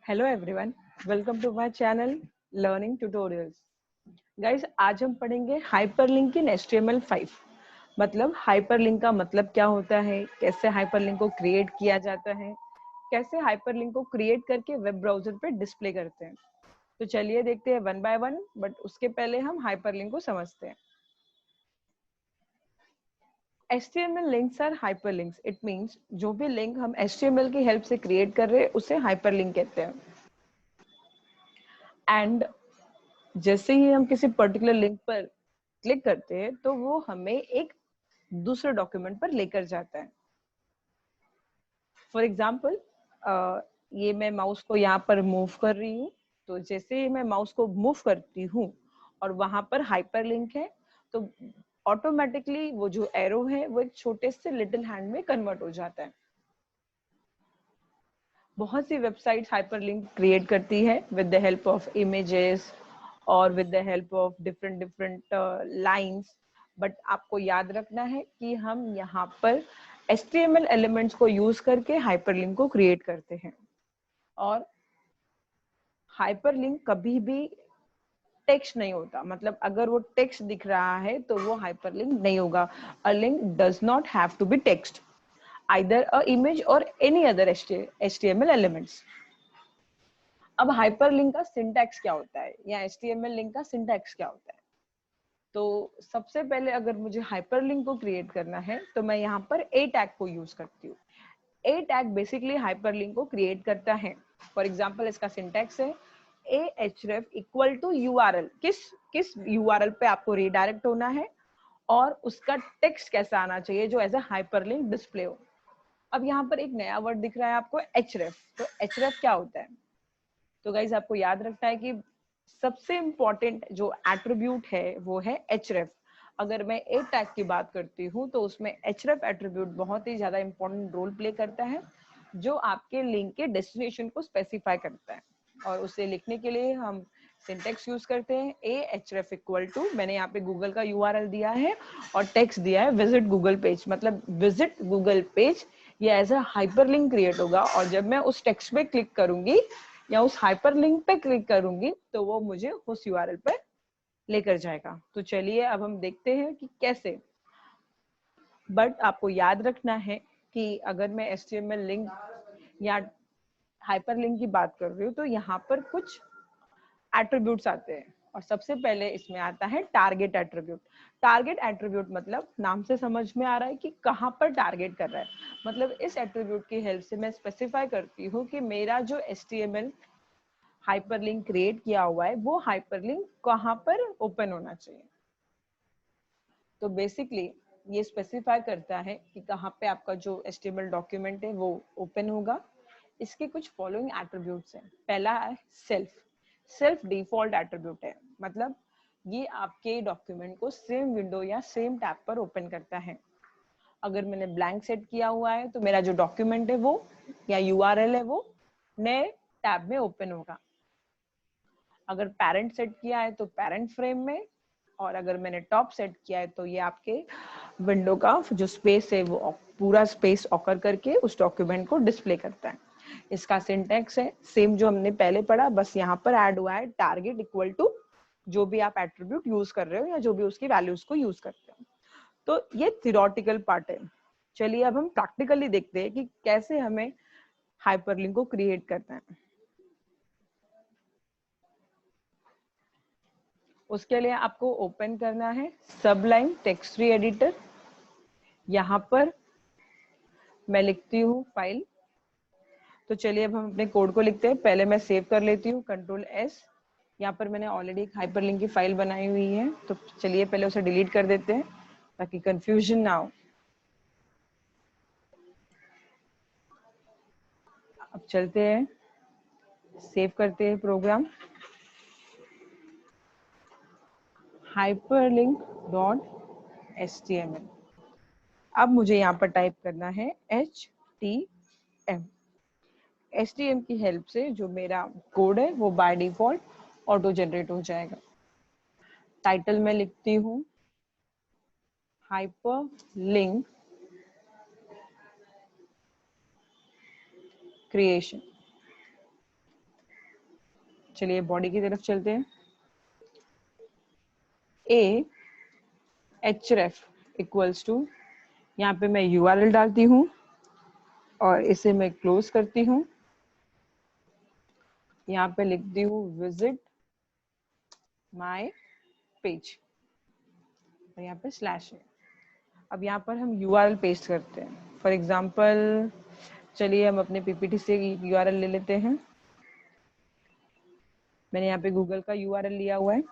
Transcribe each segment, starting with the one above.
Hello everyone, welcome to my channel learning tutorials. Guys, आज हम पढ़ेंगे हाइपरलिंक इन HTML5। मतलब हाइपरलिंक का मतलब क्या होता है, कैसे हाइपरलिंक को क्रिएट किया जाता है, कैसे हाइपरलिंक को क्रिएट करके वेब ब्राउजर पे डिस्प्ले करते हैं। तो चलिए देखते हैं वन बाय वन, बट उसके पहले हम हाइपरलिंक को समझते हैं। HTML links are hyperlinks. It means जो भी लिंक हम HTML की हेल्प से क्रिएट कर रहे हैं उसे हाइपरलिंक कहते हैं। एंड जैसे ही हम किसी पर्टिकुलर लिंक पर क्लिक करते हैं तो वो हमें एक दूसरे डॉक्यूमेंट पर लेकर जाता है। फॉर एग्जाम्पल, ये मैं माउस को यहाँ पर मूव कर रही हूँ, तो जैसे ही मैं माउस को मूव करती हूँ और वहां पर हाइपर लिंक है, तो ऑटोमेटिकली वो जो एरो है वो एक छोटे से लिटिल हैंड में कन्वर्ट हो जाता है। बहुत सी वेबसाइट्स हाइपरलिंक क्रिएट करती है with the help of images और with the help of different different lines. But आपको याद रखना है कि हम यहाँ पर HTML एलिमेंट्स को यूज करके हाइपरलिंक को क्रिएट करते हैं। और हाइपरलिंक कभी भी टेक्स्ट नहीं होता। मतलब अगर वो टेक्स्ट दिख रहा है तो वो हाइपरलिंक नहीं होगा। A link does not have to be text, either a image or any other HTML elements। अब हाइपरलिंक का सिंटैक्स क्या होता है या HTML लिंक का सिंटैक्स क्या होता है? तो सबसे पहले अगर मुझे हाइपरलिंक को क्रिएट करना है तो मैं यहाँ पर ए टैग को यूज करती हूँ। ए टैग बेसिकली हाइपरलिंक को क्रिएट करता है। फॉर एग्जाम्पल, इसका सिंटैक्स है ahref इक्वल टू URL। किस किस URL पे आपको रीडायरेक्ट होना है और उसका टेक्स्ट कैसा आना चाहिए जो एज ए हाइपरलिंक डिस्प्ले हो। अब यहाँ पर एक नया वर्ड दिख रहा है आपको, href। तो href क्या होता है? तो गाइज आपको याद रखना है कि सबसे इंपॉर्टेंट जो एट्रीब्यूट है वो है href। अगर मैं ए टैग की बात करती हूँ तो उसमें href एट्रीब्यूट बहुत ही ज्यादा इंपॉर्टेंट रोल प्ले करता है, जो आपके लिंक के डेस्टिनेशन को स्पेसिफाई करता है। और उसे लिखने के लिए हम सिंटेक्स यूज करते हैं ahref इक्वल टू, मैंने यहाँ पे गूगल का URL दिया है और टेक्स्ट दिया है विजिट गूगल पेज। मतलब विजिट गूगल पेज, ये एज अ हाइपरलिंक क्रिएट होगा और जब मैं उस टेक्स्ट पे क्लिक करूंगी या उस हाइपरलिंक पे क्लिक करूंगी तो वो मुझे उस URL पे लेकर जाएगा। तो चलिए अब हम देखते हैं कि कैसे। बट आपको याद रखना है कि अगर मैं HTML लिंक या हाइपरलिंक की बात कर रही हूँ तो यहाँ पर कुछ एट्रीब्यूट्स आते हैं और सबसे पहले इसमें आता है टारगेट एट्रीब्यूट। टारगेट एट्रीब्यूट मतलब नाम से समझ में आ रहा है कि कहाँ पर टारगेट कर रहा है। मतलब इस एट्रीब्यूट की हेल्प से मैं स्पेसिफाई करती हूँ कि मेरा जो HTML हाइपरलिंक क्रिएट किया हुआ है वो हाइपरलिंक कहाँ पर ओपन होना चाहिए। तो बेसिकली ये स्पेसिफाई करता है कि कहाँ पे आपका जो HTML डॉक्यूमेंट है वो ओपन होगा। इसके कुछ फॉलोइंग एट्रीब्यूट्स हैं। पहला है सेल्फ। सेल्फ डिफॉल्ट एट्रीब्यूट है, मतलब ये आपके डॉक्यूमेंट को सेम विंडो या सेम टैब पर ओपन करता है। अगर मैंने ब्लैंक सेट किया हुआ है तो मेरा जो डॉक्यूमेंट है वो या URL है वो नए टैब में ओपन होगा। अगर पेरेंट सेट किया है तो पेरेंट फ्रेम में, और अगर मैंने टॉप सेट किया है तो ये आपके विंडो का जो स्पेस है वो पूरा स्पेस ऑकर करके उस डॉक्यूमेंट को डिस्प्ले करता है। इसका सिंटेक्स है सेम जो हमने पहले पढ़ा, बस यहाँ पर ऐड हुआ है टारगेट इक्वल टू जो भी आप एट्रीब्यूट यूज कर रहे हो या जो भी उसकी वैल्यूज को यूज करते हो। तो ये थियोरेटिकल पार्ट है। चलिए अब हम प्रैक्टिकली देखते हैं कि कैसे हमें हाइपरलिंक को क्रिएट करना है। उसके लिए आपको ओपन करना है सबलाइन टेक्स्ट फ्री एडिटर। यहाँ पर मैं लिखती हूँ फाइल। तो चलिए अब हम अपने कोड को लिखते हैं। पहले मैं सेव कर लेती हूँ, Ctrl+S। यहाँ पर मैंने ऑलरेडी एक हाइपरलिंक की फाइल बनाई हुई है, तो चलिए पहले उसे डिलीट कर देते हैं ताकि कंफ्यूजन ना हो। अब चलते हैं, सेव करते हैं प्रोग्राम hyperlink.html। अब मुझे यहाँ पर टाइप करना है HTML। HTML की हेल्प से जो मेरा कोड है वो बाय डिफॉल्ट ऑटो जनरेट हो जाएगा। टाइटल में लिखती हूँ हाइपरलिंक क्रिएशन। चलिए बॉडी की तरफ चलते हैं। a href इक्वल्स टू, यहाँ पे मैं URL डालती हूँ और इसे मैं क्लोज करती हूँ। यहाँ पे लिखती हूँ विजिट माय पेज और यहाँ पे स्लैश है। अब यहाँ पर हम URL पेस्ट करते हैं। फॉर एग्जाम्पल चलिए हम अपने PPT से URL ले लेते हैं। मैंने यहाँ पे गूगल का URL लिया हुआ है।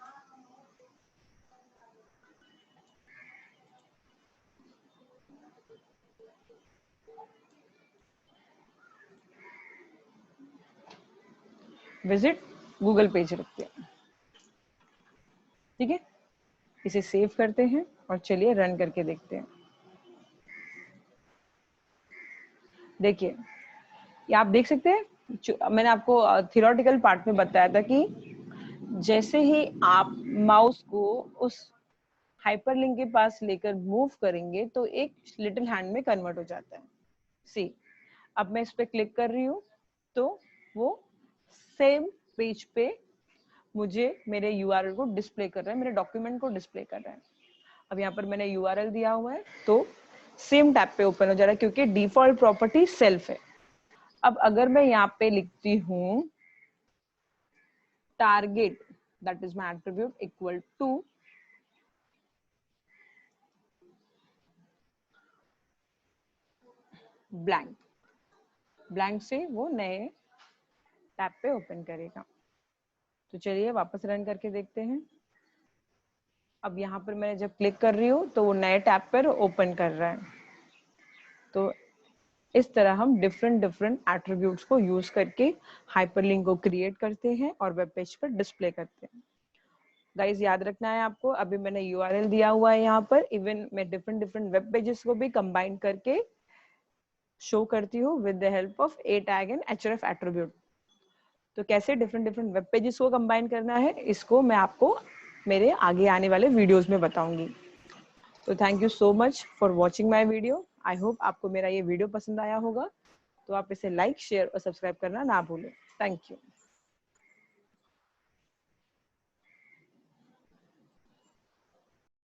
विजिट गूगल पेज रखते हैं, ठीक है। इसे सेव करते हैं और चलिए रन करके देखते हैं। देखिए ये आप देख सकते हैं, मैंने आपको थियोरेटिकल पार्ट में बताया था कि जैसे ही आप माउस को उस हाइपरलिंक के पास लेकर मूव करेंगे तो एक लिटिल हैंड में कन्वर्ट हो जाता है। सी, अब मैं इस पे क्लिक कर रही हूँ तो वो सेम पेज पे मुझे मेरे URL को डिस्प्ले कर रहा है, मेरे डॉक्यूमेंट को डिस्प्ले कर रहा है। अब यहाँ पर मैंने URL दिया हुआ है तो सेम टैब पे ओपन हो जा रहा है क्योंकि डिफॉल्ट प्रॉपर्टी सेल्फ है। अब अगर मैं यहाँ पे लिखती हूँ target, that is my attribute equal to blank, blank से वो नए टैब पे ओपन करेगा। तो चलिए वापस रन करके देखते हैं। अब यहाँ पर मैं जब क्लिक कर रही हूँ तो वो नए टैब पर ओपन कर रहा है। तो इस तरह हम डिफरेंट एट्रीब्यूट्स को यूज करके हाइपरलिंक को क्रिएट करते हैं और वेब पेज पर डिस्प्ले करते हैं। गाइस याद रखना है आपको, अभी मैंने URL दिया हुआ है यहाँ पर। इवन मैं डिफरेंट वेब पेजेस को भी कंबाइन करके शो करती हूँ with the help of a tag and href attribute. तो कैसे डिफरेंट वेब पेजेस को कंबाइन करना है इसको मैं आपको मेरे आगे आने वाले वीडियोस में बताऊंगी। तो thank you so much for watching my video. I hope आपको मेरा ये वीडियो पसंद आया होगा। तो आप इसे लाइक, शेयर और सब्सक्राइब करना ना भूलें। Thank you.